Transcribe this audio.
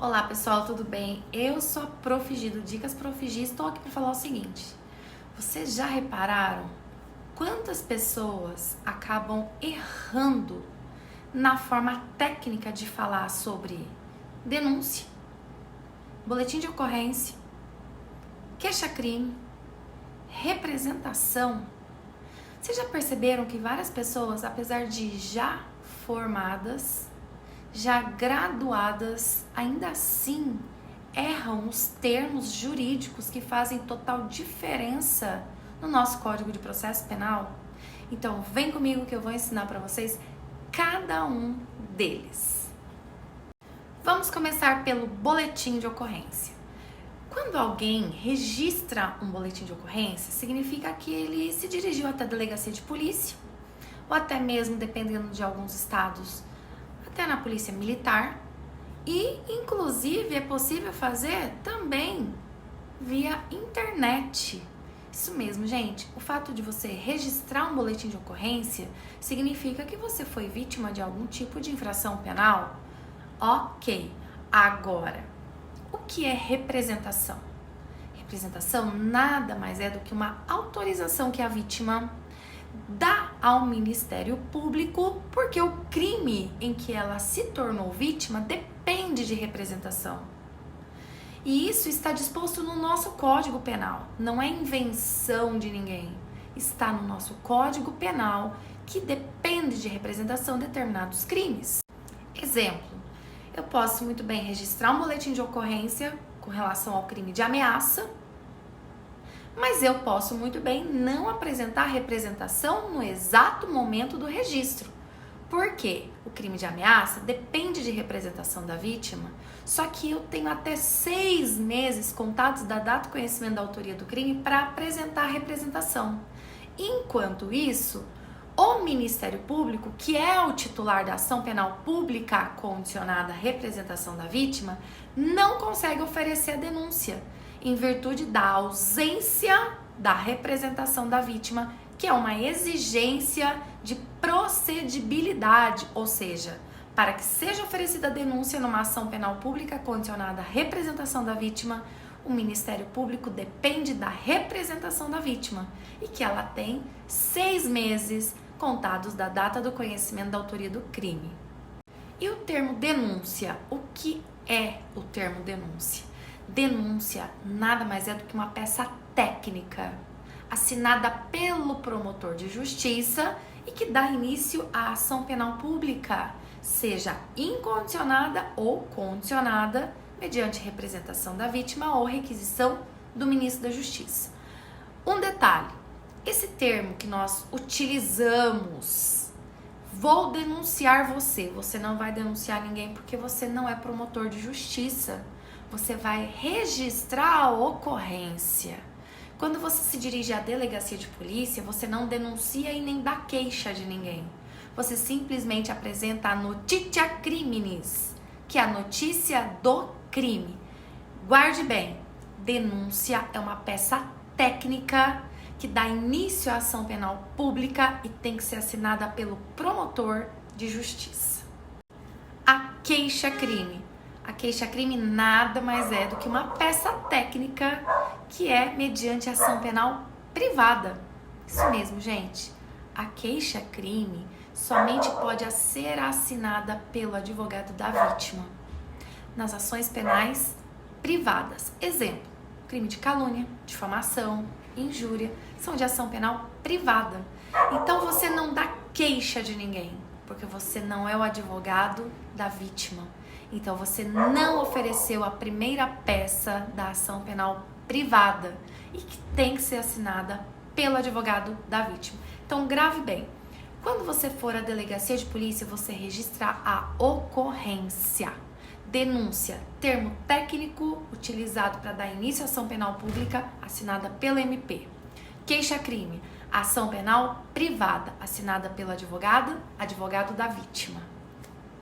Olá pessoal, tudo bem? Eu sou a Prof. Gi do Dicas Prof. Gi, estou aqui para falar o seguinte. Vocês já repararam quantas pessoas acabam errando na forma técnica de falar sobre denúncia, boletim de ocorrência, queixa-crime, representação? Vocês já perceberam que várias pessoas, apesar de já formadas, já graduadas, ainda assim erram os termos jurídicos que fazem total diferença no nosso Código de Processo Penal? Então vem comigo que eu vou ensinar para vocês cada um deles. Vamos começar pelo boletim de ocorrência. Quando alguém registra um boletim de ocorrência, significa que ele se dirigiu até a delegacia de polícia, ou até mesmo, dependendo de alguns estados, até na polícia militar, e inclusive é possível fazer também via internet. Isso mesmo, gente. O fato de você registrar um boletim de ocorrência significa que você foi vítima de algum tipo de infração penal. Ok. Agora, o que é representação? Representação nada mais é do que uma autorização que a vítima dá ao Ministério Público, porque o crime em que ela se tornou vítima depende de representação. E isso está disposto no nosso Código Penal, não é invenção de ninguém. Está no nosso Código Penal, que depende de representação de determinados crimes. Exemplo, eu posso muito bem registrar um boletim de ocorrência com relação ao crime de ameaça, mas eu posso muito bem não apresentar representação no exato momento do registro. Por quê? O crime de ameaça depende de representação da vítima, só que eu tenho até 6 meses contados da data do conhecimento da autoria do crime para apresentar a representação. Enquanto isso, o Ministério Público, que é o titular da ação penal pública condicionada à representação da vítima, não consegue oferecer a denúncia, em virtude da ausência da representação da vítima, que é uma exigência de procedibilidade, ou seja, para que seja oferecida a denúncia numa ação penal pública condicionada à representação da vítima, o Ministério Público depende da representação da vítima e que ela tem 6 meses contados da data do conhecimento da autoria do crime. E o termo denúncia? O que é o termo denúncia? Denúncia nada mais é do que uma peça técnica assinada pelo promotor de justiça e que dá início à ação penal pública, seja incondicionada ou condicionada, mediante representação da vítima ou requisição do ministro da Justiça. Um detalhe, esse termo que nós utilizamos, vou denunciar você, você não vai denunciar ninguém porque você não é promotor de justiça. Você vai registrar a ocorrência. Quando você se dirige à delegacia de polícia, você não denuncia e nem dá queixa de ninguém. Você simplesmente apresenta a notitia criminis, que é a notícia do crime. Guarde bem, denúncia é uma peça técnica que dá início à ação penal pública e tem que ser assinada pelo promotor de justiça. A queixa-crime. A queixa-crime nada mais é do que uma peça técnica que é mediante ação penal privada. Isso mesmo, gente. A queixa-crime somente pode ser assinada pelo advogado da vítima nas ações penais privadas. Exemplo, crime de calúnia, difamação, injúria, são de ação penal privada. Então você não dá queixa de ninguém, porque você não é o advogado da vítima. Então você não ofereceu a primeira peça da ação penal privada e que tem que ser assinada pelo advogado da vítima. Então grave bem, quando você for à delegacia de polícia, você registra a ocorrência. Denúncia, termo técnico utilizado para dar início à ação penal pública, assinada pelo MP. Queixa-crime, ação penal privada, assinada pelo advogado da vítima.